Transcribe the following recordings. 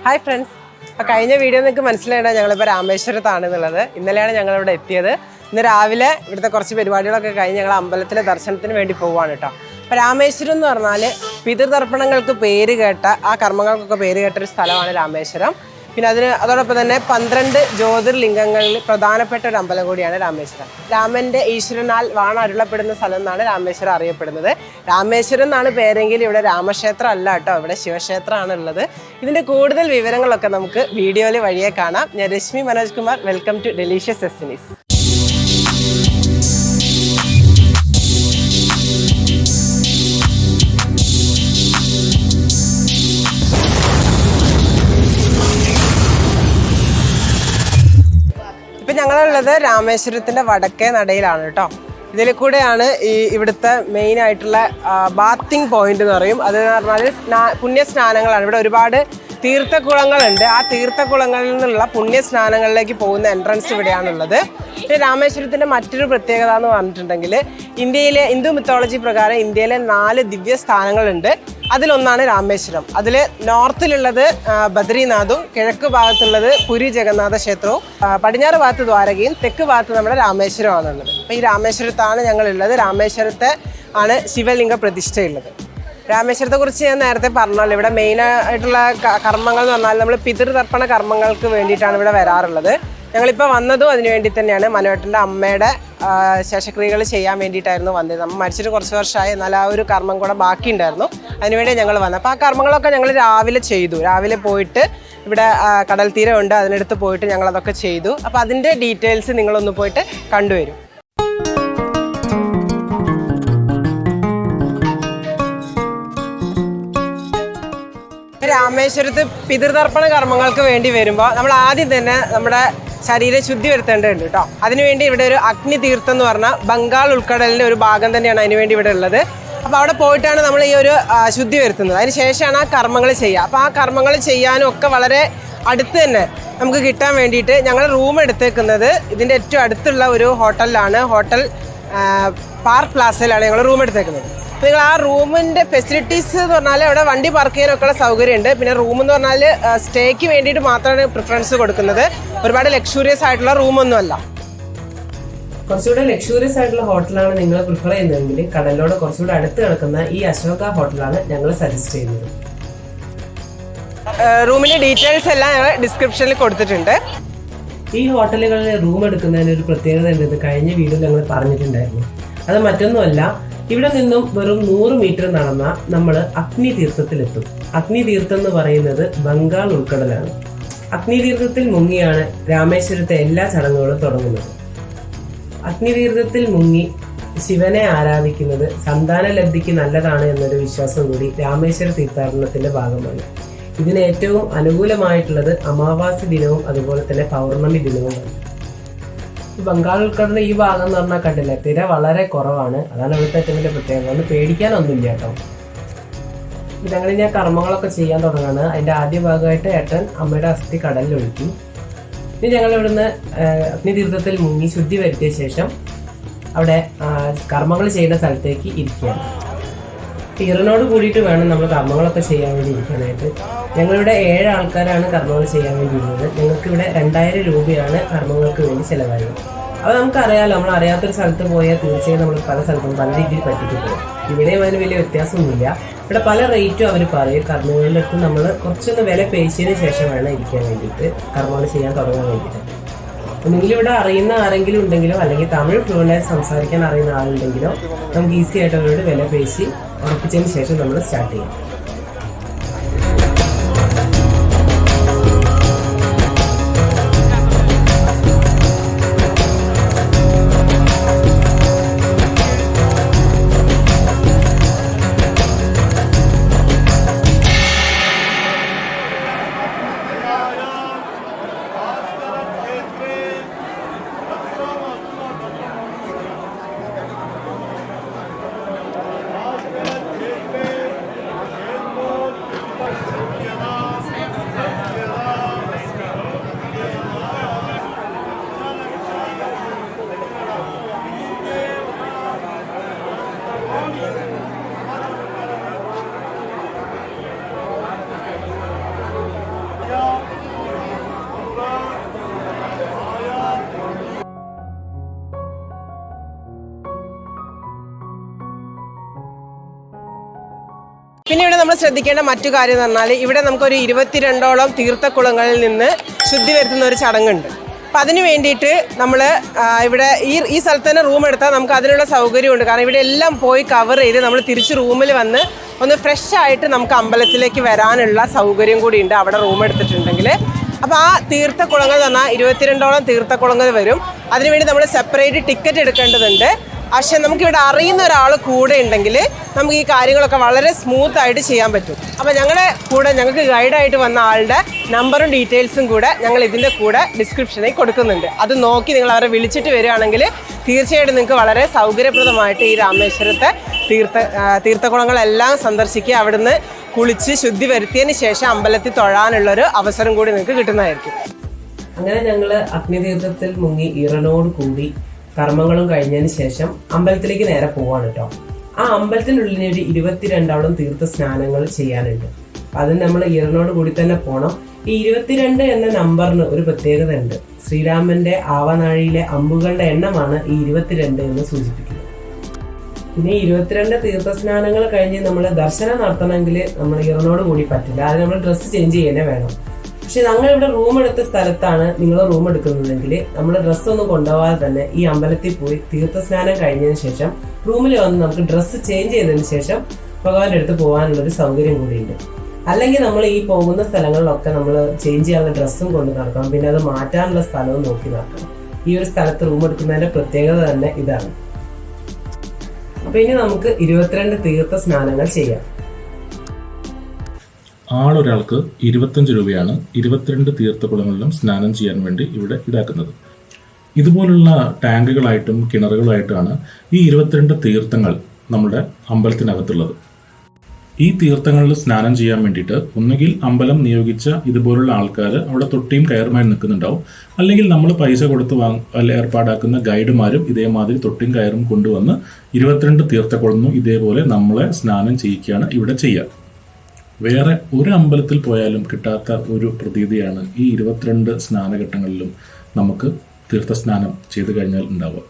Hi friends. അപ്പോൾ കഴിഞ്ഞ video നിങ്ങൾക്ക് മനസ്സിലായിട്ടാണ് ഞങ്ങളിപ്പോൾ രാമേശ്വരത്താണെന്നുള്ളത്. ഇന്നലെയാണ് ഞങ്ങളിവിടെ എത്തിയത്. ഇന്ന് രാവിലെ ഇവിടുത്തെ കുറച്ച് പരിപാടികളൊക്കെ കഴിഞ്ഞ് ഞങ്ങൾ അമ്പലത്തിലെ ദർശനത്തിന് വേണ്ടി പോവുകയാണ് കേട്ടോ. അപ്പോൾ രാമേശ്വരം എന്ന് പറഞ്ഞാൽ പിതൃതർപ്പണങ്ങൾക്ക് പേര് കേട്ട, ആ കർമ്മങ്ങൾക്കൊക്കെ പേര് കേട്ട ഒരു സ്ഥലമാണ് രാമേശ്വരം. പിന്നെ അതോടൊപ്പം തന്നെ 12 ജ്യോതിർലിംഗങ്ങളിൽ പ്രധാനപ്പെട്ട ഒരു അമ്പലം കൂടിയാണ് രാമേശ്വരം. രാമൻ്റെ ഈശ്വരനാൽ വാണരുളപ്പെടുന്ന സ്ഥലം എന്നാണ് രാമേശ്വരം അറിയപ്പെടുന്നത്. രാമേശ്വരം എന്നാണ് പേരെങ്കിൽ ഇവിടെ രാമക്ഷേത്രം അല്ല കേട്ടോ, ഇവിടെ ശിവക്ഷേത്രമാണ് ഉള്ളത്. ഇതിൻ്റെ കൂടുതൽ വിവരങ്ങളൊക്കെ നമുക്ക് വീഡിയോയിൽ വഴിയെ കാണാം. ഞാൻ Rashmi Manoj Kumar. Welcome to delicious destinies. ഇപ്പം ഞങ്ങളുള്ളത് രാമേശ്വരത്തിൻ്റെ വടക്കേ നടയിലാണ് കേട്ടോ. ഇതിൽ കൂടെയാണ് ഇവിടുത്തെ മെയിൻ ആയിട്ടുള്ള ബാത്തിങ് പോയിന്റ് എന്ന് പറയും. അതെന്ന് പറഞ്ഞാൽ പുണ്യസ്നാനങ്ങളാണ്. ഇവിടെ ഒരുപാട് തീർത്ഥക്കുളങ്ങളുണ്ട്. ആ തീർത്ഥക്കുളങ്ങളിൽ നിന്നുള്ള പുണ്യസ്നാനങ്ങളിലേക്ക് പോകുന്ന എൻട്രൻസ് ഇവിടെയാണുള്ളത്. പിന്നെ രാമേശ്വരത്തിൻ്റെ മറ്റൊരു പ്രത്യേകത എന്ന് പറഞ്ഞിട്ടുണ്ടെങ്കിൽ ഇന്ത്യയിലെ ഹിന്ദു മിത്തോളജി പ്രകാരം ഇന്ത്യയിലെ 4 ദിവ്യ സ്ഥാനങ്ങളുണ്ട്. അതിലൊന്നാണ് രാമേശ്വരം. അതിൽ നോർത്തിലുള്ളത് ബദ്രീനാഥും, കിഴക്ക് ഭാഗത്തുള്ളത് പുരി ജഗന്നാഥ ക്ഷേത്രവും, പടിഞ്ഞാറ് ഭാഗത്ത് ദ്വാരകയും, തെക്ക് ഭാഗത്ത് നമ്മുടെ രാമേശ്വരമാണുള്ളത്. അപ്പോൾ ഈ രാമേശ്വരത്താണ് ഞങ്ങളുള്ളത്. രാമേശ്വരത്തെ ആണ് ശിവലിംഗ പ്രതിഷ്ഠയുള്ളത്. രാമേശ്വരത്തെക്കുറിച്ച് ഞാൻ നേരത്തെ പറഞ്ഞല്ലോ, ഇവിടെ മെയിനായിട്ടുള്ള കർമ്മങ്ങൾ എന്ന് പറഞ്ഞാൽ നമ്മൾ പിതൃതർപ്പണ കർമ്മങ്ങൾക്ക് വേണ്ടിയിട്ടാണ് ഇവിടെ വരാറുള്ളത്. ഞങ്ങളിപ്പോൾ വന്നതും അതിനു വേണ്ടി തന്നെയാണ്. മനുവേട്ടൻ്റെ അമ്മയുടെ ശേഷക്രിയകൾ ചെയ്യാൻ വേണ്ടിയിട്ടായിരുന്നു വന്നത്. നമ്മൾ മരിച്ചിട്ട് കുറച്ച് വർഷമായി, എന്നാൽ ആ ഒരു കർമ്മം കൂടെ ബാക്കിയുണ്ടായിരുന്നു. അതിനുവേണ്ടി ഞങ്ങൾ വന്നത്. അപ്പോൾ ആ കർമ്മങ്ങളൊക്കെ ഞങ്ങൾ രാവിലെ ചെയ്തു. രാവിലെ പോയിട്ട് ഇവിടെ കടൽ തീരമുണ്ട്, അതിനടുത്ത് പോയിട്ട് ഞങ്ങളതൊക്കെ ചെയ്തു. അപ്പോൾ അതിൻ്റെ ഡീറ്റെയിൽസ് നിങ്ങളൊന്ന് പോയിട്ട് കണ്ടുവരും. രാമേശ്വരത്ത് പിതൃതർപ്പണ കർമ്മങ്ങൾക്ക് വേണ്ടി വരുമ്പോൾ നമ്മൾ ആദ്യം തന്നെ നമ്മുടെ ശരീരം ശുദ്ധി വരുത്തേണ്ടതുണ്ട് കേട്ടോ. അതിനുവേണ്ടി ഇവിടെ ഒരു അഗ്നി തീർത്ഥം എന്ന് പറഞ്ഞാൽ ബംഗാൾ ഉൾക്കടലിൻ്റെ ഒരു ഭാഗം തന്നെയാണ് അതിനുവേണ്ടി ഇവിടെ ഉള്ളത്. അപ്പോൾ അവിടെ പോയിട്ടാണ് നമ്മൾ ഈ ഒരു ശുദ്ധി വരുത്തുന്നത്. അതിന് ശേഷമാണ് ആ കർമ്മങ്ങൾ ചെയ്യുക. അപ്പോൾ ആ കർമ്മങ്ങൾ ചെയ്യാനും ഒക്കെ വളരെ അടുത്ത് തന്നെ നമുക്ക് കിട്ടാൻ വേണ്ടിയിട്ട് ഞങ്ങൾ റൂം എടുത്തേക്കുന്നത് ഇതിൻ്റെ ഏറ്റവും അടുത്തുള്ള ഒരു ഹോട്ടലിലാണ്. ഹോട്ടൽ പാർക്ക് പ്ലാസയിലാണ് ഞങ്ങൾ റൂം എടുത്തേക്കുന്നത്. നിങ്ങൾ ആ റൂമിൻ്റെ ഫെസിലിറ്റീസ് എന്ന് പറഞ്ഞാൽ അവിടെ വണ്ടി പാർക്ക് ചെയ്യാനൊക്കെയുള്ള സൗകര്യമുണ്ട്. പിന്നെ റൂം എന്ന് പറഞ്ഞാൽ സ്റ്റേക്ക് വേണ്ടിയിട്ട് മാത്രമാണ് പ്രിഫറൻസ് കൊടുക്കുന്നത്. ഒരുപാട് ലക്ഷൂറിയസ് ആയിട്ടുള്ള റൂമൊന്നുമല്ല. കുറച്ചുകൂടെ ലക്ഷൂറിയസ് ആയിട്ടുള്ള ഹോട്ടലാണ് നിങ്ങൾ പ്രിഫർ ചെയ്യുന്നതെങ്കിൽ കടലിനോട് കുറച്ചുകൂടെ അടുത്ത് കിടക്കുന്ന ഈ അശോക ഹോട്ടലാണ് ഞങ്ങൾ സജസ്റ്റ് ചെയ്യുന്നത്. റൂമിൻ്റെ ഡീറ്റെയിൽസ് എല്ലാം ഞങ്ങൾ ഡിസ്ക്രിപ്ഷനിൽ കൊടുത്തിട്ടുണ്ട്. ഈ ഹോട്ടലുകളിൽ റൂം എടുക്കുന്നതിന് ഒരു പ്രത്യേകത ഉണ്ടെന്ന് കഴിഞ്ഞ വീഡിയോയിൽ ഞങ്ങൾ പറഞ്ഞിട്ടുണ്ടായിരുന്നു. അത് മറ്റൊന്നുമല്ല, ഇവിടെ നിന്നും വെറും 100 മീറ്റർ നടന്ന നമ്മൾ അഗ്നി തീർത്ഥത്തിലെത്തും. അഗ്നി തീർത്ഥം എന്ന് പറയുന്നത് ബംഗാൾ ഉൾക്കടലാണ്. അഗ്നി തീർത്ഥത്തിൽ മുങ്ങിയാണ് രാമേശ്വരത്തെ എല്ലാ ചടങ്ങുകളും തുടങ്ങുന്നത്. അഗ്നി തീർത്ഥത്തിൽ മുങ്ങി ശിവനെ ആരാധിക്കുന്നത് സന്താന ലബ്ധിക്ക് നല്ലതാണ് എന്നൊരു വിശ്വാസം കൂടി രാമേശ്വര തീർത്ഥാടനത്തിന്റെ ഭാഗമാണ്. ഇതിന് ഏറ്റവും അനുകൂലമായിട്ടുള്ളത് അമാവാസി ദിനവും അതുപോലെ തന്നെ പൗർണമി ദിനവുമാണ്. ബംഗാൾ ഉൾക്കടലിന്റെ ഈ ഭാഗം എന്ന് പറഞ്ഞാൽ കണ്ടില്ല, തിര വളരെ കുറവാണ്. അതാണ് ഇവിടുത്തെ ഏറ്റവും വലിയ പ്രത്യേകത. ഒന്ന് പേടിക്കാനൊന്നുമില്ല കേട്ടോ. ഞങ്ങളിനി ആ കർമ്മങ്ങളൊക്കെ ചെയ്യാൻ തുടങ്ങാണ്. അതിന്റെ ആദ്യ ഭാഗമായിട്ട് ഏട്ടൻ അമ്മയുടെ അസ്ഥി കടലിൽ ഒഴുക്കി. ഇനി ഞങ്ങൾ ഇവിടുന്ന് അഗ്നി തീർത്ഥത്തിൽ മുങ്ങി ശുദ്ധി വരുത്തിയ ശേഷം അവിടെ കർമ്മങ്ങൾ ചെയ്യുന്ന സ്ഥലത്തേക്ക് ഇരിക്കുകയാണ്. ഈറിനോട് കൂടിയിട്ട് വേണം നമ്മൾ കർമ്മങ്ങളൊക്കെ ചെയ്യാൻ വേണ്ടി ഇരിക്കാനായിട്ട്. ഞങ്ങളിവിടെ 7 ആൾക്കാരാണ് കർമ്മങ്ങൾ ചെയ്യാൻ വേണ്ടി ഇരുന്നത്. ഞങ്ങൾക്ക് ഇവിടെ 2000 രൂപയാണ് കർമ്മങ്ങൾക്ക് വേണ്ടി ചിലവായത്. അപ്പോൾ നമുക്കറിയാമല്ലോ, നമ്മൾ അറിയാത്തൊരു സ്ഥലത്ത് പോയാൽ തീർച്ചയായും നമ്മൾ പല സ്ഥലത്തും പല രീതിയിൽ പറ്റിക്കും. ഇവിടെയും അതിന് വലിയ വ്യത്യാസമൊന്നുമില്ല. ഇവിടെ പല റേറ്റും അവർ പറയും. കർമ്മങ്ങളുടെ അടുത്ത് നമ്മൾ കുറച്ചൊന്ന് വില പേശിയതിന് ശേഷം വേണം ഇരിക്കാൻ വേണ്ടിയിട്ട്, കർമ്മങ്ങൾ ചെയ്യാൻ തുടങ്ങാൻ വേണ്ടിയിട്ട്. ഒന്നുകിൽ ഇവിടെ അറിയുന്ന ആരെങ്കിലും ഉണ്ടെങ്കിലോ അല്ലെങ്കിൽ തമിഴ് ഫ്ലുവൻ്റായി സംസാരിക്കാൻ അറിയുന്ന ആളുണ്ടെങ്കിലോ നമുക്ക് ഈസി ആയിട്ട് അവരോട് വില പേശി ഉറപ്പിച്ചതിന് ശേഷം നമ്മൾ സ്റ്റാർട്ട് ചെയ്യാം. നമ്മൾ ശ്രദ്ധിക്കേണ്ട മറ്റു കാര്യം എന്ന് പറഞ്ഞാൽ ഇവിടെ നമുക്കൊരു 22ഓളം തീർത്ഥക്കുളങ്ങളിൽ നിന്ന് ശുദ്ധി വരുത്തുന്ന ഒരു ചടങ്ങുണ്ട്. അപ്പം അതിന് വേണ്ടിയിട്ട് നമ്മൾ ഇവിടെ ഈ സ്ഥലത്ത് തന്നെ റൂം എടുത്താൽ നമുക്ക് അതിനുള്ള സൗകര്യമുണ്ട്. കാരണം ഇവിടെ എല്ലാം പോയി കവർ ചെയ്ത് നമ്മൾ തിരിച്ച് റൂമിൽ വന്ന് ഒന്ന് ഫ്രഷ് ആയിട്ട് നമുക്ക് അമ്പലത്തിലേക്ക് വരാനുള്ള സൗകര്യം കൂടി ഉണ്ട് അവിടെ റൂം എടുത്തിട്ടുണ്ടെങ്കിൽ. അപ്പോൾ ആ തീർത്ഥക്കുളങ്ങൾ എന്ന് പറഞ്ഞാൽ 22ഓളം തീർത്ഥക്കുളങ്ങൾ വരും. അതിനുവേണ്ടി നമ്മൾ സെപ്പറേറ്റ് ടിക്കറ്റ് എടുക്കേണ്ടതുണ്ട്. പക്ഷെ നമുക്കിവിടെ അറിയുന്ന ഒരാൾ കൂടെ ഉണ്ടെങ്കിൽ നമുക്ക് ഈ കാര്യങ്ങളൊക്കെ വളരെ സ്മൂത്തായിട്ട് ചെയ്യാൻ പറ്റും. അപ്പോൾ ഞങ്ങൾക്ക് ഗൈഡായിട്ട് വന്ന ആളുടെ നമ്പറും ഡീറ്റെയിൽസും കൂടെ ഞങ്ങൾ ഇതിൻ്റെ കൂടെ ഡിസ്ക്രിപ്ഷനിൽ കൊടുക്കുന്നുണ്ട്. അത് നോക്കി നിങ്ങൾ അവരെ വിളിച്ചിട്ട് വരികയാണെങ്കിൽ തീർച്ചയായിട്ടും നിങ്ങൾക്ക് വളരെ സൗകര്യപ്രദമായിട്ട് ഈ രാമേശ്വരത്തെ തീർത്ഥക്കുളങ്ങളെല്ലാം സന്ദർശിക്കുക. അവിടുന്ന് കുളിച്ച് ശുദ്ധി വരുത്തിയതിന് ശേഷം അമ്പലത്തിൽ തൊഴാനുള്ളൊരു അവസരം കൂടി നിങ്ങൾക്ക് കിട്ടുന്നതായിരിക്കും. അങ്ങനെ ഞങ്ങൾ അഗ്നിതീർത്ഥത്തിൽ മുങ്ങി ഈറനോട് കൂടി കർമ്മങ്ങളും കഴിഞ്ഞതിന് ശേഷം അമ്പലത്തിലേക്ക് നേരെ പോവാണ് കേട്ടോ. ആ അമ്പലത്തിനുള്ളിൽ ഒരു 22ഓളം തീർത്ഥ സ്നാനങ്ങൾ ചെയ്യാനുണ്ട്. അതിന് നമ്മൾ ഈറനോട് കൂടി തന്നെ പോകണം. ഈ 22 എന്ന നമ്പറിന് ഒരു പ്രത്യേകത ഉണ്ട്. ശ്രീരാമന്റെ ആവനാഴിയിലെ അമ്പുകളുടെ എണ്ണമാണ് ഈ 22 എന്ന് സൂചിപ്പിക്കുന്നത്. പിന്നെ 22 തീർത്ഥ സ്നാനങ്ങൾ കഴിഞ്ഞ് നമ്മൾ ദർശനം നടത്തണമെങ്കിൽ നമ്മൾ ഈറനോട് കൂടി പറ്റില്ല. അത് നമ്മൾ ഡ്രസ്സ് ചേഞ്ച് ചെയ്യാനേ വേണം. പക്ഷെ ഞങ്ങൾ ഇവിടെ റൂം എടുത്ത സ്ഥലത്താണ് നിങ്ങൾ റൂം എടുക്കുന്നതെങ്കിൽ നമ്മൾ ഡ്രസ്സൊന്നും കൊണ്ടുപോകാതെ തന്നെ ഈ അമ്പലത്തിൽ പോയി തീർത്ഥസ്നാനം കഴിഞ്ഞതിന് ശേഷം റൂമിൽ വന്ന് നമുക്ക് ഡ്രസ്സ് ചേഞ്ച് ചെയ്തതിന് ശേഷം ഭഗവാന്റെ അടുത്ത് പോകാനുള്ളൊരു സൗകര്യം കൂടിയുണ്ട്. അല്ലെങ്കിൽ നമ്മൾ ഈ പോകുന്ന സ്ഥലങ്ങളിലൊക്കെ നമ്മൾ ചേഞ്ച് ചെയ്യാനുള്ള ഡ്രസ്സും കൊണ്ട് നടക്കണം. പിന്നെ അത് മാറ്റാനുള്ള സ്ഥലവും നോക്കി നടക്കണം. ഈ ഒരു സ്ഥലത്ത് റൂം എടുക്കുന്നതിന്റെ പ്രത്യേകത തന്നെ ഇതാണ്. അപ്പൊ ഇനി നമുക്ക് 22 തീർത്ഥ സ്നാനങ്ങൾ ചെയ്യാം. ആളൊരാൾക്ക് 25 രൂപയാണ് 22 തീർത്ഥക്കുളങ്ങളിലും സ്നാനം ചെയ്യാൻ വേണ്ടി ഇവിടെ ഈടാക്കുന്നത്. ഇതുപോലുള്ള ടാങ്കുകളായിട്ടും കിണറുകളായിട്ടാണ് ഈ 22 തീർത്ഥങ്ങൾ നമ്മുടെ അമ്പലത്തിനകത്തുള്ളത്. ഈ തീർത്ഥങ്ങളിൽ സ്നാനം ചെയ്യാൻ വേണ്ടിയിട്ട് ഒന്നുകിൽ അമ്പലം നിയോഗിച്ച ഇതുപോലുള്ള ആൾക്കാർ അവിടെ തൊട്ടിയും കയറുമായി നിൽക്കുന്നുണ്ടാവും, അല്ലെങ്കിൽ നമ്മൾ പൈസ കൊടുത്ത് ഏർപ്പാടാക്കുന്ന ഗൈഡുമാരും ഇതേമാതിരി തൊട്ടിയും കയറും കൊണ്ടുവന്ന് 22 തീർത്ഥക്കുളന്നും ഇതേപോലെ നമ്മളെ സ്നാനം ചെയ്യിക്കുകയാണ് ഇവിടെ ചെയ്യുക. വേറെ ഒരു അമ്പലത്തിൽ പോയാലും കിട്ടാത്ത ഒരു പ്രതീതിയാണ് ഈ 22 സ്നാനഘട്ടങ്ങളിലും നമുക്ക് തീർത്ഥസ്നാനം ചെയ്തു കഴിഞ്ഞാൽ ഉണ്ടാവുക.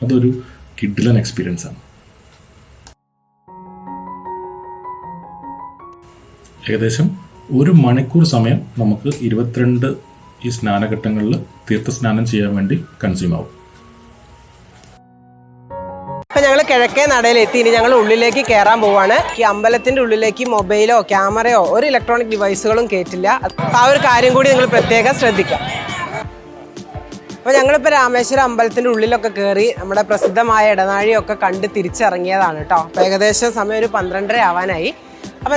അതൊരു കിഡിലൻ എക്സ്പീരിയൻസ് ആണ്. ഏകദേശം 1 മണിക്കൂർ സമയം നമുക്ക് 22 ഈ സ്നാനഘട്ടങ്ങളിൽ തീർത്ഥസ്നാനം ചെയ്യാൻ വേണ്ടി കൺസ്യൂം ആവും. അപ്പം ഞങ്ങൾ കിഴക്കേ നടയിലെത്തി. ഇനി ഞങ്ങൾ ഉള്ളിലേക്ക് കയറാൻ പോവാണ്. ഈ അമ്പലത്തിൻ്റെ ഉള്ളിലേക്ക് മൊബൈലോ ക്യാമറയോ ഒരു ഇലക്ട്രോണിക് ഡിവൈസുകളും കയറ്റില്ല. ആ ഒരു കാര്യം കൂടി നിങ്ങൾ പ്രത്യേകം ശ്രദ്ധിക്കാം. അപ്പോൾ ഞങ്ങളിപ്പോൾ രാമേശ്വരം അമ്പലത്തിൻ്റെ ഉള്ളിലൊക്കെ കയറി നമ്മുടെ പ്രസിദ്ധമായ ഇടനാഴിയൊക്കെ കണ്ട് തിരിച്ചിറങ്ങിയതാണ് കേട്ടോ. അപ്പോൾ ഏകദേശം സമയം ഒരു 12:30 ആവാനായി. അപ്പോൾ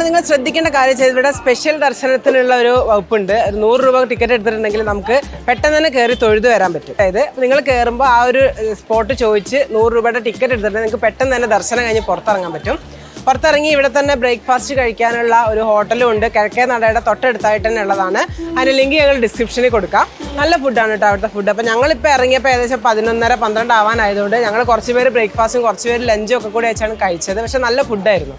നിങ്ങൾ ശ്രദ്ധിക്കേണ്ട കാര്യം ചെയ്ത് ഇവിടെ സ്പെഷ്യൽ ദർശനത്തിനുള്ള ഒരു വകുപ്പുണ്ട്. 100 രൂപ ടിക്കറ്റ് എടുത്തിട്ടുണ്ടെങ്കിൽ നമുക്ക് പെട്ടെന്ന് തന്നെ കയറി തൊഴുത് വരാൻ പറ്റും. അതായത് നിങ്ങൾ കയറുമ്പോൾ ആ ഒരു സ്പോട്ട് ചോദിച്ച് 100 രൂപയുടെ ടിക്കറ്റ് എടുത്തിട്ടുണ്ടെങ്കിൽ നിങ്ങൾക്ക് പെട്ടെന്ന് തന്നെ ദർശനം കഴിഞ്ഞ് പുറത്തിറങ്ങാൻ പറ്റും. പുറത്തിറങ്ങി ഇവിടെ തന്നെ ബ്രേക്ക്ഫാസ്റ്റ് കഴിക്കാനുള്ള ഒരു ഹോട്ടലും ഉണ്ട്. കിഴക്കേ നടയുടെ തൊട്ടടുത്തായിട്ട് തന്നെ ഉള്ളതാണ്. അതിൻ്റെ ലിങ്ക് ഞങ്ങൾ ഡിസ്ക്രിപ്ഷനിൽ കൊടുക്കാം. നല്ല ഫുഡാണ് കേട്ടോ അവിടുത്തെ ഫുഡ്. അപ്പോൾ ഞങ്ങളിപ്പോൾ ഇറങ്ങിയപ്പോൾ ഏകദേശം 11:30-12 ആവാനായതുകൊണ്ട് ഞങ്ങൾ കുറച്ച് പേര് ബ്രേക്ക്ഫാസ്റ്റും കുറച്ച് പേര് ലഞ്ചും ഒക്കെ കൂടി വെച്ചാണ് കഴിച്ചത്. പക്ഷേ നല്ല ഫുഡായിരുന്നു.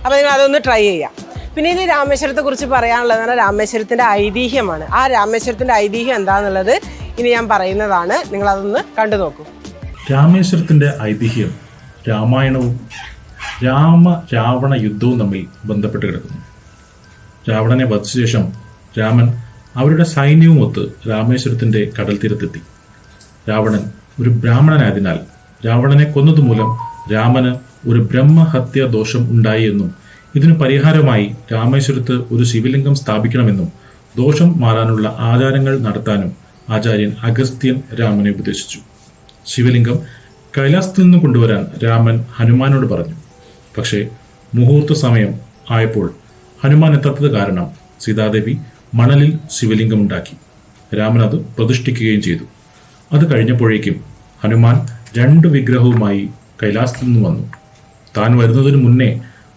അപ്പോൾ നിങ്ങൾ അതൊന്ന് ട്രൈ ചെയ്യാം. പിന്നെ ഇനി രാമേശ്വരത്തെ കുറിച്ച് പറയാനുള്ളത് പറഞ്ഞാൽ രാമേശ്വരത്തിൻ്റെ ഐതിഹ്യമാണ്. ആ രാമേശ്വരത്തിൻ്റെ ഐതിഹ്യം എന്താണെന്നുള്ളത് ഇനി ഞാൻ പറയുന്നതാണ്. നിങ്ങളതൊന്ന് കണ്ടു നോക്കൂ. രാമേശ്വരത്തിൻ്റെ ഐതിഹ്യം രാമായണവും രാവണ യുദ്ധവും തമ്മിൽ ബന്ധപ്പെട്ട് കിടക്കുന്നു. രാവണനെ വധിച്ച ശേഷം രാമൻ അവരുടെ സൈന്യവും ഒത്ത് രാമേശ്വരത്തിൻ്റെ കടൽ തീരത്തെത്തി. രാവണൻ ഒരു ബ്രാഹ്മണനായതിനാൽ രാവണനെ കൊന്നതുമൂലം രാമന് ഒരു ബ്രഹ്മഹത്യ ദോഷം ഉണ്ടായി എന്നും ഇതിന് പരിഹാരമായി രാമേശ്വരത്ത് ഒരു ശിവലിംഗം സ്ഥാപിക്കണമെന്നും ദോഷം മാറാനുള്ള ആചാരങ്ങൾ നടത്താനും ആചാര്യൻ അഗസ്ത്യൻ രാമനെ ഉപദേശിച്ചു. ശിവലിംഗം കൈലാസത്തിൽ നിന്നും കൊണ്ടുവരാൻ രാമൻ ഹനുമാനോട് പറഞ്ഞു. പക്ഷേ മുഹൂർത്ത സമയം ആയപ്പോൾ ഹനുമാൻ എത്താത്തത് കാരണം സീതാദേവി മണലിൽ ശിവലിംഗം ഉണ്ടാക്കി. രാമൻ അത് പ്രതിഷ്ഠിക്കുകയും ചെയ്തു. അത് കഴിഞ്ഞപ്പോഴേക്കും ഹനുമാൻ 2 വിഗ്രഹവുമായി കൈലാസത്തിൽ നിന്ന് വന്നു. താൻ വരുന്നതിന് മുന്നേ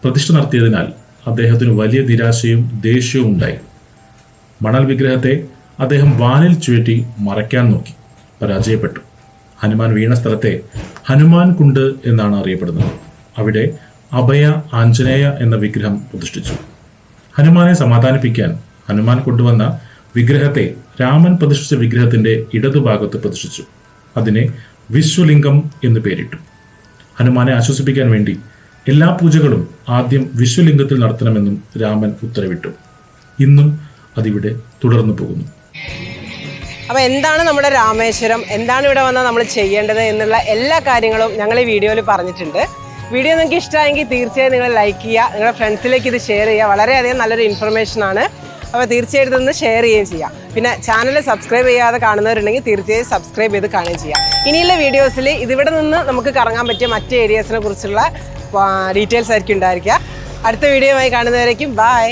പ്രതിഷ്ഠ നടത്തിയതിനാൽ അദ്ദേഹത്തിന് വലിയ നിരാശയും ദേഷ്യവും ഉണ്ടായി. മണൽ വിഗ്രഹത്തെ അദ്ദേഹം വാനിൽ ചുഴറ്റി മറയ്ക്കാൻ നോക്കി. പരാജയപ്പെട്ടു. ഹനുമാൻ വീണ സ്ഥലത്തെ ഹനുമാൻ കുണ്ട് എന്നാണ് അറിയപ്പെടുന്നത്. അവിടെ അഭയ ആഞ്ജനേയ എന്ന വിഗ്രഹം പ്രതിഷ്ഠിച്ചു. ഹനുമാനെ സമാധാനിപ്പിക്കാൻ ഹനുമാൻ കൊണ്ടുവന്ന വിഗ്രഹത്തെ രാമൻ പ്രതിഷ്ഠിച്ച വിഗ്രഹത്തിന്റെ ഇടതുഭാഗത്ത് പ്രതിഷ്ഠിച്ചു. അതിനെ വിശ്വലിംഗം എന്ന് പേരിട്ടു. ഹനുമാനെ ആശ്വസിപ്പിക്കാൻ വേണ്ടി എല്ലാ പൂജകളും ആദ്യം വിശ്വലിംഗത്തിൽ നടത്തണമെന്നും രാമൻ ഉത്തരവിട്ടു. ഇന്നും അതിവിടെ തുടർന്നു പോകുന്നു. അപ്പോൾ എന്താണ് നമ്മുടെ രാമേശ്വരം, എന്താണ് ഇവിടെ വന്നാൽ നമ്മൾ ചെയ്യേണ്ടത് എന്നുള്ള എല്ലാ കാര്യങ്ങളും ഞങ്ങൾ ഈ വീഡിയോയിൽ പറഞ്ഞിട്ടുണ്ട്. വീഡിയോ നിങ്ങൾക്ക് ഇഷ്ടമായെങ്കിൽ തീർച്ചയായും നിങ്ങൾ ലൈക്ക് ചെയ്യുക, നിങ്ങളുടെ ഫ്രണ്ട്സിലേക്ക് ഇത് ഷെയർ ചെയ്യുക. വളരെയധികം നല്ലൊരു ഇൻഫർമേഷനാണ്. അപ്പോൾ തീർച്ചയായിട്ടും ഇതൊന്ന് ഷെയർ ചെയ്യുകയും ചെയ്യാം. പിന്നെ ചാനൽ സബ്സ്ക്രൈബ് ചെയ്യാതെ കാണുന്നവരുണ്ടെങ്കിൽ തീർച്ചയായും സബ്സ്ക്രൈബ് ചെയ്ത് കാണുകയും ചെയ്യാം. ഇനിയുള്ള വീഡിയോസിൽ ഇതിവിടെ നിന്ന് നമുക്ക് കറങ്ങാൻ പറ്റിയ മറ്റ് ഏരിയാസിനെ കുറിച്ചുള്ള ഡീറ്റെയിൽസ് ആയിരിക്കും ഉണ്ടായിരിക്കുക. അടുത്ത വീഡിയോയുമായി കാണുന്നവരേക്കും ബൈ.